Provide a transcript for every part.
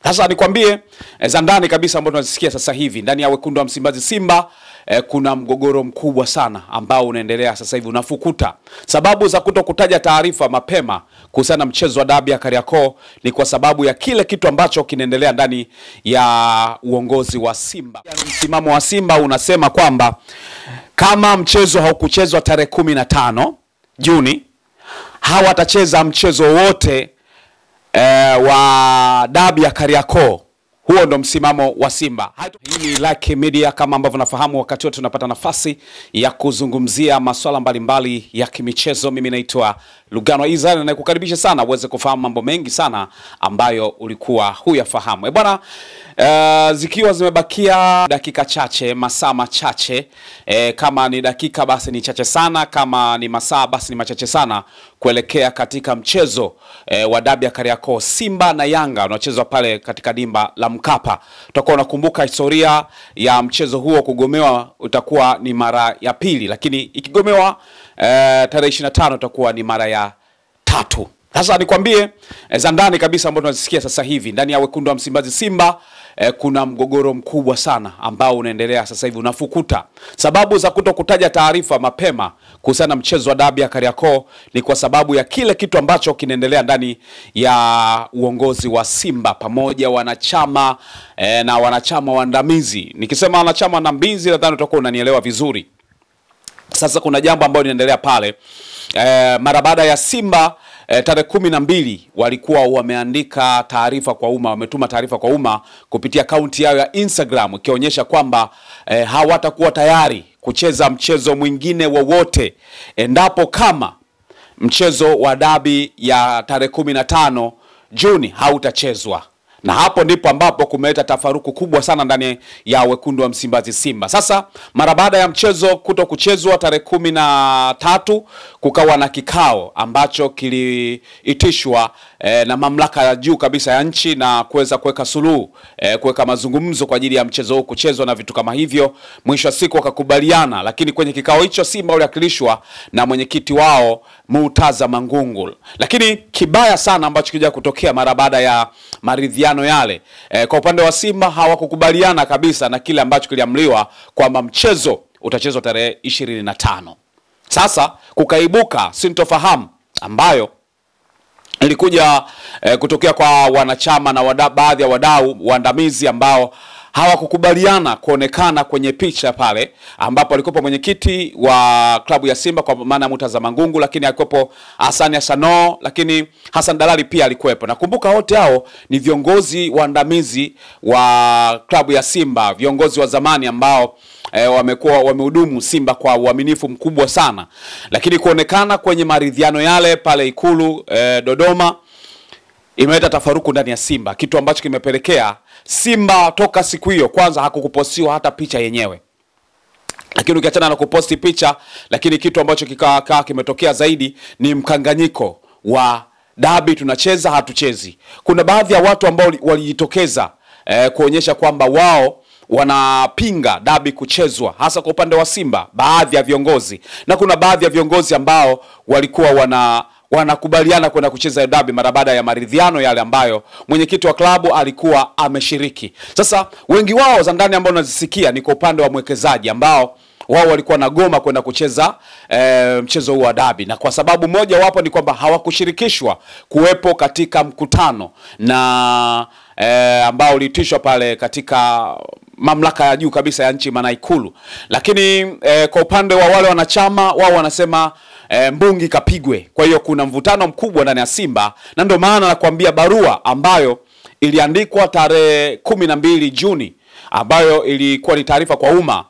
Sasa nikwambie za ndani kabisa ambao tunazisikia sasa hivi ndani ya wekundu wa Msimbazi Simba. Kuna mgogoro mkubwa sana ambao unaendelea sasa hivi unafukuta. Sababu za kutokutaja taarifa mapema kuhusiana na mchezo wa dabi ya Kariakoo ni kwa sababu ya kile kitu ambacho kinaendelea ndani ya uongozi wa Simba. Msimamo wa Simba unasema kwamba kama mchezo haukuchezwa tarehe 15 Juni, hawatacheza mchezo wote wa dabi ya Kariakoo. Huo ndo msimamo wa Simba. Hii ni Like Media, kama ambavyo nafahamu wakati wote tunapata nafasi ya kuzungumzia masuala mbalimbali ya kimichezo. Mimi naitwa Lugano Israel na kukaribisha sana uweze kufahamu mambo mengi sana ambayo ulikuwa huyafahamu. Bwana, zikiwa zimebakia dakika chache, masaa machache, kama ni dakika basi ni chache sana, kama ni masaa basi ni machache sana kuelekea katika mchezo wa dabi ya Kariakoo, Simba na Yanga unaochezwa pale katika dimba la Mkapa. Tutakuwa unakumbuka historia ya mchezo huo kugomewa utakuwa ni mara ya pili, lakini ikigomewa tarehe 25 utakuwa ni mara ya 3. Sasa nikwambie za ndani kabisa ambao tunazisikia sasa hivi ndani ya wekundu wa Msimbazi Simba. Kuna mgogoro mkubwa sana ambao unaendelea sasa hivi unafukuta. Sababu za kutokutaja taarifa mapema kuhusiana na mchezo wa dabi ya Kariakoo ni kwa sababu ya kile kitu ambacho kinaendelea ndani ya uongozi wa Simba pamoja wanachama na wanachama waandamizi. Nikisema wanachama waandamizi nadhani utakuwa unanielewa vizuri. Sasa kuna jambo ambalo linaendelea pale. Mara baada ya Simba tarehe 12 walikuwa wameandika taarifa kwa umma, wametuma taarifa kwa umma kupitia akaunti yao ya Instagram ikionyesha kwamba hawatakuwa tayari kucheza mchezo mwingine wowote endapo kama mchezo wa dabi ya tarehe 15 Juni hautachezwa. Na hapo ndipo ambapo kumeleta tafaruku kubwa sana ndani ya wekundu wa Msimbazi Simba. Sasa mara baada ya mchezo kutokuchezwa tarehe 13 kukawa na kikao ambacho kiliitishwa na mamlaka ya juu kabisa ya nchi na kuweza kuweka suluhu, kuweka mazungumzo kwa ajili ya mchezo huu kuchezwa na vitu kama hivyo. Mwisho wa siku wakakubaliana, lakini kwenye kikao hicho Simba uliakilishwa na mwenyekiti wao Murtaza Mangungu. Lakini kibaya sana ambacho kija kutokea mara baada ya maridhiano yale, kwa upande wa Simba hawakukubaliana kabisa na kile ambacho kiliamliwa kwamba mchezo utachezwa tarehe 25. Sasa kukaibuka sintofahamu ambayo ilikuja kutokea kwa wanachama na baadhi ya wadau waandamizi ambao hawakukubaliana kuonekana kwenye picha pale ambapo alikuwa mwenyekiti wa klabu ya Simba kwa maana Murtaza Mangungu, lakini alikuwa Hassan Sano, lakini Hassan Dalali pia alikuwepo. Nakumbuka wote hao ni viongozi waandamizi wa klabu ya Simba, viongozi wa zamani ambao wamekuwa wamehudumu Simba kwa uaminifu mkubwa sana. Lakini kuonekana kwenye maridhiano yale pale Ikulu Dodoma imeleta tafaruku ndani ya Simba, kitu ambacho kimepelekea Simba toka siku hiyo kwanza hakukupostiwa hata picha yenyewe. Lakini ukiachana na kuposti picha, lakini kitu ambacho kimetokea zaidi ni mkanganyiko wa dabi tunacheza hatuchezi. Kuna baadhi ya watu ambao walijitokeza kuonyesha kwamba wao wanapinga dabi kuchezwa, hasa kwa upande wa Simba, baadhi ya viongozi. Na kuna baadhi ya viongozi ambao walikuwa wanakubaliana kwenda kucheza dabi mara baada ya maridhiano yale ambayo mwenyekiti wa klabu alikuwa ameshiriki. Sasa wengi wao za ndani ambao unazisikia ni kwa upande wa mwekezaji ambao wao walikuwa na goma kwenda kucheza mchezo huu wa dabi, na kwa sababu moja wapo ni kwamba hawakushirikishwa kuwepo katika mkutano na ambao uliitishwa pale katika mamlaka ya juu kabisa ya nchi maana Ikulu. Lakini kwa upande wa wale wanachama wao wanasema mbungi kapigwe. Kwa hiyo kuna mvutano mkubwa ndani ya Simba, na ndio maana nakwambia barua ambayo iliandikwa tarehe 12 Juni ambayo ilikuwa ni taarifa kwa umma.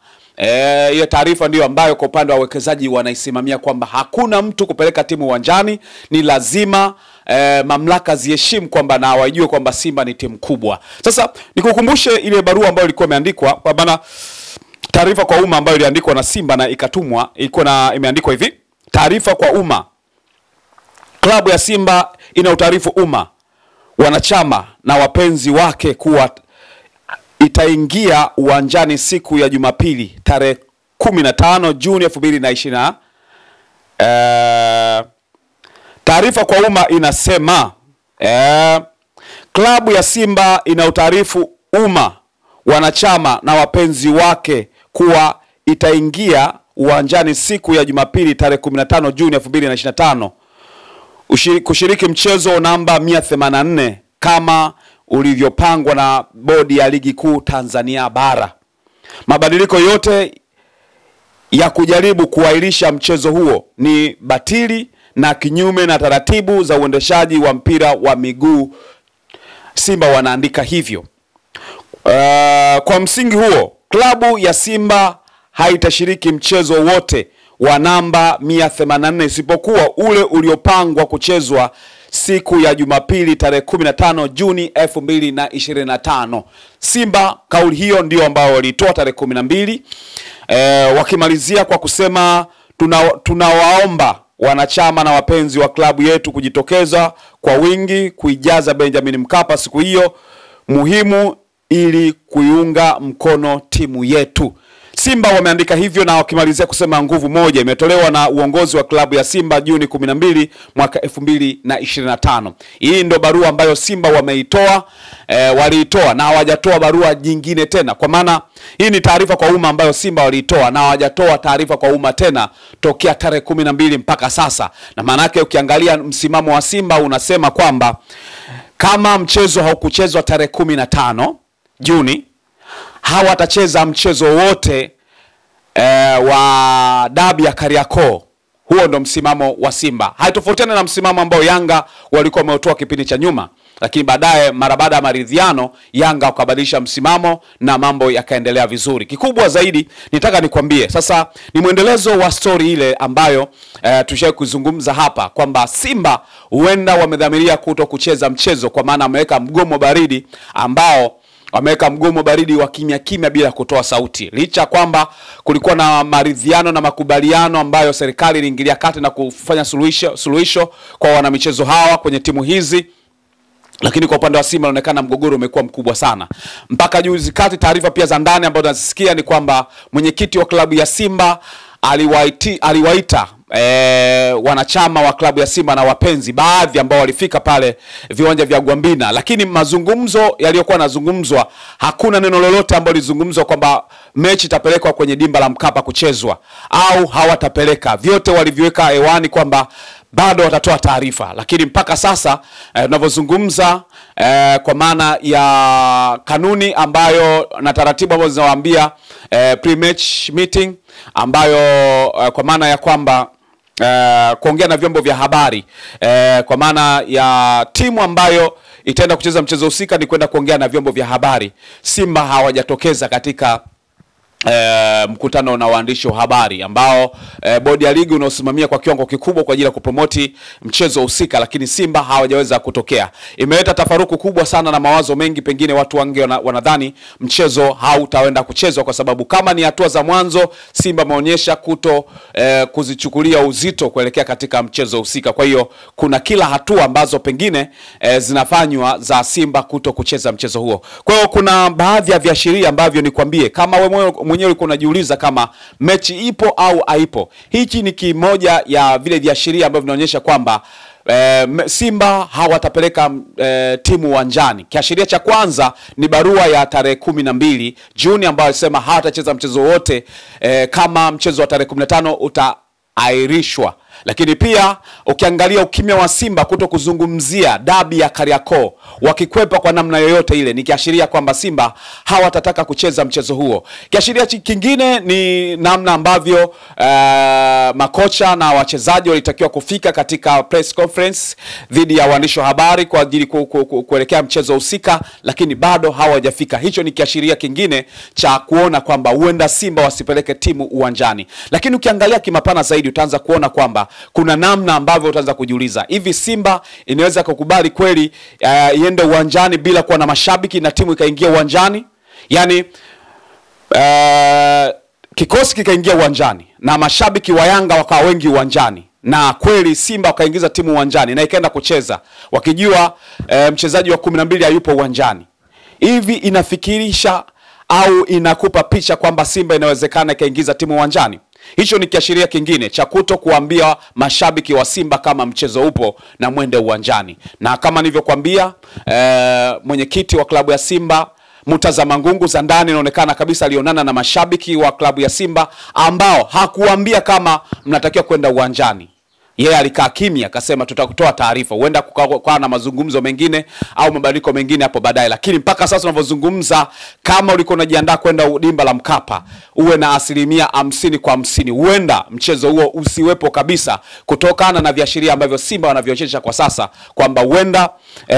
Ile taarifa ndio ambayo kwa upande wa wawekezaji wanaisimamia kwamba hakuna mtu kupeleka timu uwanjani, ni lazima mamlaka ziheshimu kwamba na wajue kwamba Simba ni timu kubwa. Sasa nikukumbushe ile barua ambayo ilikuwa imeandikwa, kwa maana taarifa kwa umma ambayo iliandikwa na Simba na ikatumwa, ilikuwa imeandikwa hivi: taarifa kwa umma. Klabu ya Simba ina utaarifu umma, wanachama na wapenzi wake kuwa itaingia uwanjani siku ya Jumapili tarehe 15 Juni 2020. Taarifa kwa umma inasema Klabu ya Simba ina utaarifu umma, wanachama na wapenzi wake kuwa itaingia uwanjani siku ya Jumapili tarehe 15 Juni 2025 kushiriki mchezo namba 184 kama ulivyopangwa na bodi ya ligi kuu Tanzania bara. Mabadiliko yote ya kujaribu kuahirisha mchezo huo ni batili na kinyume na taratibu za uendeshaji wa mpira wa miguu. Simba wanaandika hivyo. Kwa msingi huo, klabu ya Simba haitashiriki mchezo wote wa namba 184 isipokuwa ule uliopangwa kuchezwa siku ya Jumapili tarehe 15 Juni 2025. Simba kauli hiyo ndio ambao walitoa tarehe 12, wakimalizia kwa kusema tunawaomba wanachama na wapenzi wa klabu yetu kujitokeza kwa wingi kuijaza Benjamin Mkapa siku hiyo muhimu ili kuiunga mkono timu yetu. Simba wameandika hivyo na wakimalizia kusema nguvu moja imetolewa na uongozi wa klabu ya Simba Juni 12 mwaka 2025. Hii ndo barua ambayo Simba wameitoa, waliitoa na hawajatoa barua nyingine tena. Kwa maana hii ni taarifa kwa umma ambayo Simba waliitoa na hawajatoa taarifa kwa umma tena tokea tarehe 12 mpaka sasa. Na maana yake ukiangalia msimamo wa Simba unasema kwamba kama mchezo haukuchezwa tarehe 15 Juni, hawatacheza mchezo wote wa dabi ya Kariakoo. Huo ndo msimamo wa Simba. Haitofautiana na msimamo ambao Yanga walikuwa wameutoa kipindi cha nyuma, lakini baadaye mara baada ya maridhiano Yanga wakabadilisha msimamo na mambo yakaendelea vizuri. Kikubwa zaidi nitaka nikwambie sasa ni muendelezo wa story ile ambayo tushawahi kuzungumza hapa kwamba Simba huenda wamedhamiria kuto kucheza mchezo, kwa maana ameweka mgomo baridi ambao wameweka mgomo baridi wa kimya kimya bila kutoa sauti. Licha kwamba kulikuwa na maridhiano na makubaliano ambayo serikali iliingilia kati na kufanya suluhisho kwa wanamichezo hawa kwenye timu hizi, lakini kwa upande wa Simba inaonekana mgogoro umekuwa mkubwa sana. Mpaka juzi kati taarifa pia za ndani ambazo tunazisikia ni kwamba mwenyekiti wa klabu ya Simba aliwaita wanachama wa klabu ya Simba na wapenzi baadhi ambao walifika pale viwanja vya Gwambina, lakini mazungumzo yaliyokuwa yanazungumzwa hakuna neno lolote ambalo lizungumzwa kwamba mechi itapelekwa kwenye dimba la Mkapa kuchezwa au hawatapeleka. Vyote waliviweka hewani kwamba bado watatoa taarifa, lakini mpaka sasa tunavyozungumza kwa maana ya kanuni ambayo na taratibu ambazo zinawaambia pre-match meeting ambayo kwa maana ya kwamba kuongea na vyombo vya habari kwa maana ya timu ambayo itaenda kucheza mchezo husika ni kwenda kuongea na vyombo vya habari. Simba hawajatokeza katika mkutano na waandishi wa habari ambao bodi ya ligi unaosimamia kwa kiwango kikubwa kwa ajili ya kupromoti mchezo husika, lakini Simba hawajaweza kutokea. Imeleta tafaruku kubwa sana na mawazo mengi, pengine watu wange wanadhani mchezo hautaenda kuchezwa kwa sababu kama ni hatua za mwanzo Simba maonyesha kuzichukulia uzito kuelekea katika mchezo husika. Kwa hiyo kuna kila hatua ambazo pengine zinafanywa za Simba kucheza mchezo huo. Kwa hiyo kuna baadhi ya viashiria ambavyo nikwambie kama wewe mwenyewe ulikuwa unajiuliza kama mechi ipo au haipo. Hichi ni kimoja ya vile viashiria ambavyo vinaonyesha kwamba Simba hawatapeleka timu uwanjani. Kiashiria cha kwanza ni barua ya tarehe 12 Juni ambayo inasema hawatacheza mchezo wote kama mchezo wa tarehe 15 utaahirishwa. Lakini pia ukiangalia ukimya wa Simba kutokuzungumzia dabi ya Kariakoo, wakikwepa kwa namna yoyote ile, ni kiashiria kwamba Simba hawatataka kucheza mchezo huo. Kiashiria kingine ni namna ambavyo makocha na wachezaji walitakiwa kufika katika press conference dhidi ya waandishi wa habari kwa ajili kuelekea mchezo husika, lakini bado hawajafika. Hicho ni kiashiria kingine cha kuona kwamba huenda Simba wasipeleke timu uwanjani. Lakini ukiangalia kimapana zaidi utaanza kuona kwamba kuna namna ambavyo utaanza kujiuliza, hivi Simba inaweza kukubali kweli iende uwanjani bila kuwa na mashabiki na timu ikaingia uwanjani? Yani kikosi kikaingia uwanjani na mashabiki wa Yanga wakawa wengi uwanjani, na kweli Simba wakaingiza timu uwanjani na ikaenda kucheza wakijua mchezaji wa 12 hayupo uwanjani. Hivi inafikirisha au inakupa picha kwamba Simba inawezekana ikaingiza timu uwanjani? Hicho ni kiashiria kingine cha kuto kuambia mashabiki wa Simba kama mchezo upo na mwende uwanjani. Na kama nilivyokuambia, mwenyekiti wa klabu ya Simba Murtaza Mangungu za ndani inaonekana kabisa alionana na mashabiki wa klabu ya Simba ambao hakuambia kama mnatakiwa kwenda uwanjani. Yeye alikaa kimya akasema tutakutoa taarifa. Huenda kukawa na mazungumzo mengine au mabadiliko mengine hapo baadaye, lakini mpaka sasa tunavyozungumza, kama ulikuwa unajiandaa kwenda dimba la Mkapa, uwe na 50% kwa 50. Huenda mchezo huo usiwepo kabisa kutokana na viashiria ambavyo Simba wanavyoonyesha kwa sasa kwamba huenda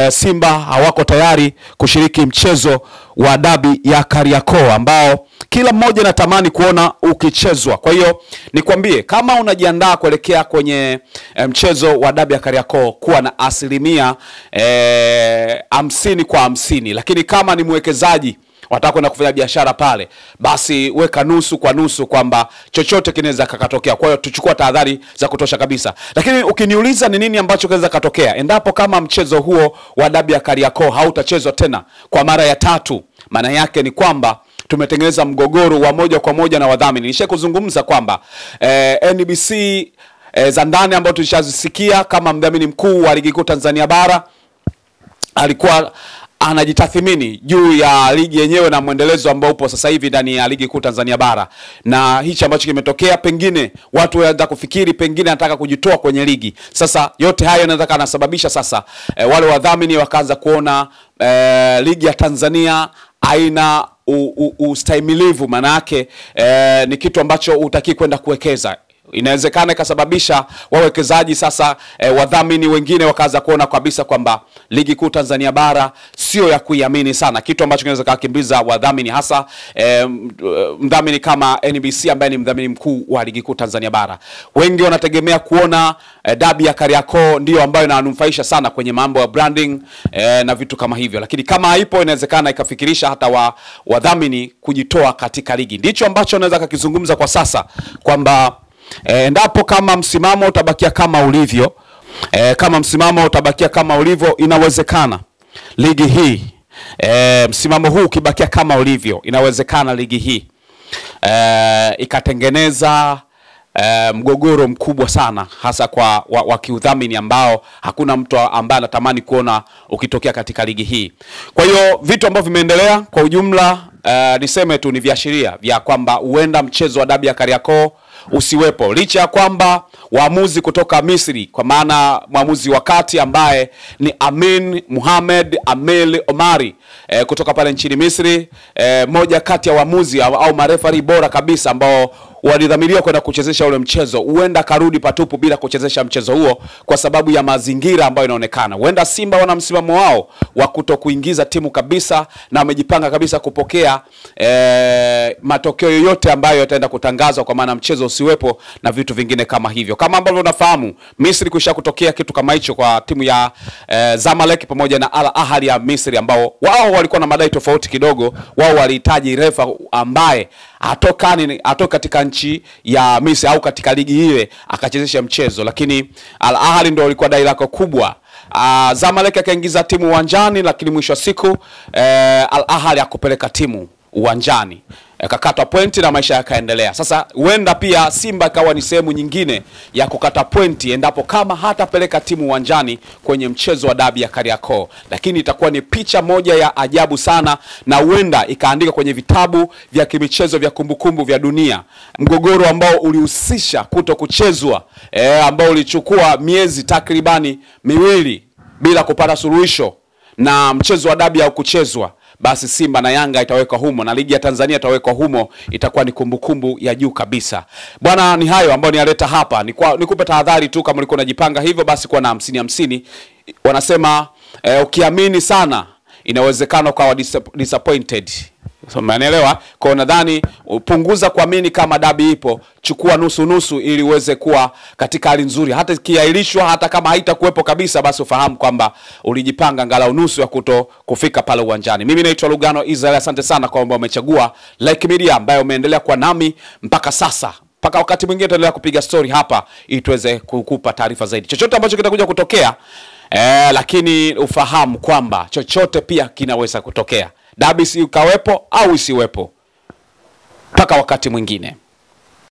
Simba hawako tayari kushiriki mchezo wa dabi ya Kariakoo ambao kila mmoja anatamani kuona ukichezwa. Kwa hiyo nikwambie, kama unajiandaa kuelekea kwenye mchezo wa dabi ya Kariakoo, kuwa na 50% kwa 50. Lakini kama ni mwekezaji wataka kwenda kufanya biashara pale, basi weka nusu kwa nusu kwamba chochote kinaweza kikatokea. Kwa hiyo tuchukua tahadhari za kutosha kabisa. Lakini ukiniuliza ni nini ambacho kinaweza katokea endapo kama mchezo huo wa dabi ya Kariakoo hautachezwa tena kwa mara ya 3, maana yake ni kwamba tumetengeneza mgogoro wa moja kwa moja na wadhamini. Nishakuzungumza kwamba NBC za ndani ambao tulishazisikia kama mdhamini mkuu wa ligi kuu Tanzania bara alikuwa anajitathmini juu ya ligi yenyewe na muendelezo ambao upo sasa hivi ndani ya ligi kuu Tanzania bara. Na hichi ambacho kimetokea, pengine watu wanaanza kufikiri pengine anataka kujitoa kwenye ligi. Sasa yote hayo yanaweza kanasababisha sasa wale wadhamini wakaanza kuona ligi ya Tanzania haina ustahimilivu. Maana yake ni kitu ambacho utaki kwenda kuwekeza. Inawezekana ikasababisha wawekezaji sasa wadhamini wengine wakaanza kuona kabisa kwamba ligi kuu Tanzania bara sio ya kuiamini sana, kitu ambacho kinaweza kukimbiza wadhamini, hasa mdhamini kama NBC ambaye ni mdhamini mkuu wa ligi kuu Tanzania bara. Wengi wanategemea kuona dabi ya Kariakoo ndio ambayo inanufaisha sana kwenye mambo ya branding na vitu kama hivyo, lakini kama haipo inawezekana ikafikirisha hata wadhamini kujitoa katika ligi. Ndicho ambacho naweza kukizungumza kwa sasa kwamba endapo kama msimamo utabakia kama ulivyo, inawezekana ligi hii msimamo huu ukibakia kama ulivyo, inawezekana ligi hii ikatengeneza mgogoro mkubwa sana, hasa kwa wakiudhamini ambao hakuna mtu ambaye anatamani kuona ukitokea katika ligi hii. Kwa hiyo vitu ambavyo vimeendelea kwa ujumla, niseme tu ni viashiria vya kwamba huenda mchezo wa dabi ya Kariakoo usiwepo, licha ya kwamba waamuzi kutoka Misri, kwa maana mwamuzi wa kati ambaye ni Amin Mohamed Amel Omari kutoka pale nchini Misri, moja kati ya waamuzi au marefari bora kabisa ambao walidhamiriwa kwenda kuchezesha ule mchezo, huenda karudi patupu bila kuchezesha mchezo huo kwa sababu ya mazingira ambayo inaonekana. Huenda Simba wana msimamo wao wa kutokuingiza timu kabisa na wamejipanga kabisa kupokea matokeo yoyote ambayo yataenda kutangazwa, kwa maana mchezo usiwepo na vitu vingine kama hivyo. Kama ambavyo unafahamu, Misri kusha kutokea kitu kama hicho kwa timu ya Zamalek pamoja na Al Ahly ya Misri, ambao wao walikuwa na madai tofauti kidogo. Wao walihitaji refa ambaye atoka katika nchi ya Misri au katika ligi ile akachezesha mchezo, lakini Al Ahly ndio walikuwa dai lako kubwa. Zamalek akaingiza timu uwanjani, lakini mwisho wa siku Al Ahly akupeleka timu uwanjani, akakata pointi na maisha yakaendelea. Sasa huenda pia Simba kawa ni sehemu nyingine ya kukata pointi endapo kama hatapeleka timu uwanjani kwenye mchezo wa dabi ya Kariakoo, lakini itakuwa ni picha moja ya ajabu sana, na huenda ikaandika kwenye vitabu vya kimichezo vya kumbukumbu vya dunia. Mgogoro ambao ulihusisha kutokuchezwa, ambao ulichukua miezi takribani 2 bila kupata suluhisho, na mchezo wa dabi au kuchezwa, basi Simba na Yanga itawekwa humo na ligi ya Tanzania itawekwa humo. Itakuwa ni kumbukumbu ya juu kabisa. Bwana, ni hayo ambayo nialeta hapa. Nikupe tahadhari tu, kama ulikuwa unajipanga hivyo, basi kuwa na 50-50. Wanasema ukiamini sana inawezekana kwa disappointed. So umeelewa? Kwa nadhani upunguza kuamini kama dabi ipo, chukua nusu ili uweze kuwa katika hali nzuri. Hata kiailishwa, hata kama haitakuwepo kabisa, basi ufahamu kwamba ulijipanga angalau nusu ya kufika pale uwanjani. Mimi naitwa Lugano Israel. Asante sana kwa ambao umechagua Like Media, ambayo umeendelea kwa nami mpaka sasa. Mpaka wakati mwingine tutaendelea kupiga story hapa ili tuweze kukupa taarifa zaidi. Chochote ambacho kitakuja kutokea, lakini ufahamu kwamba chochote pia kinaweza kutokea. Dabi si ukawepo au isiwepo. Mpaka wakati mwingine.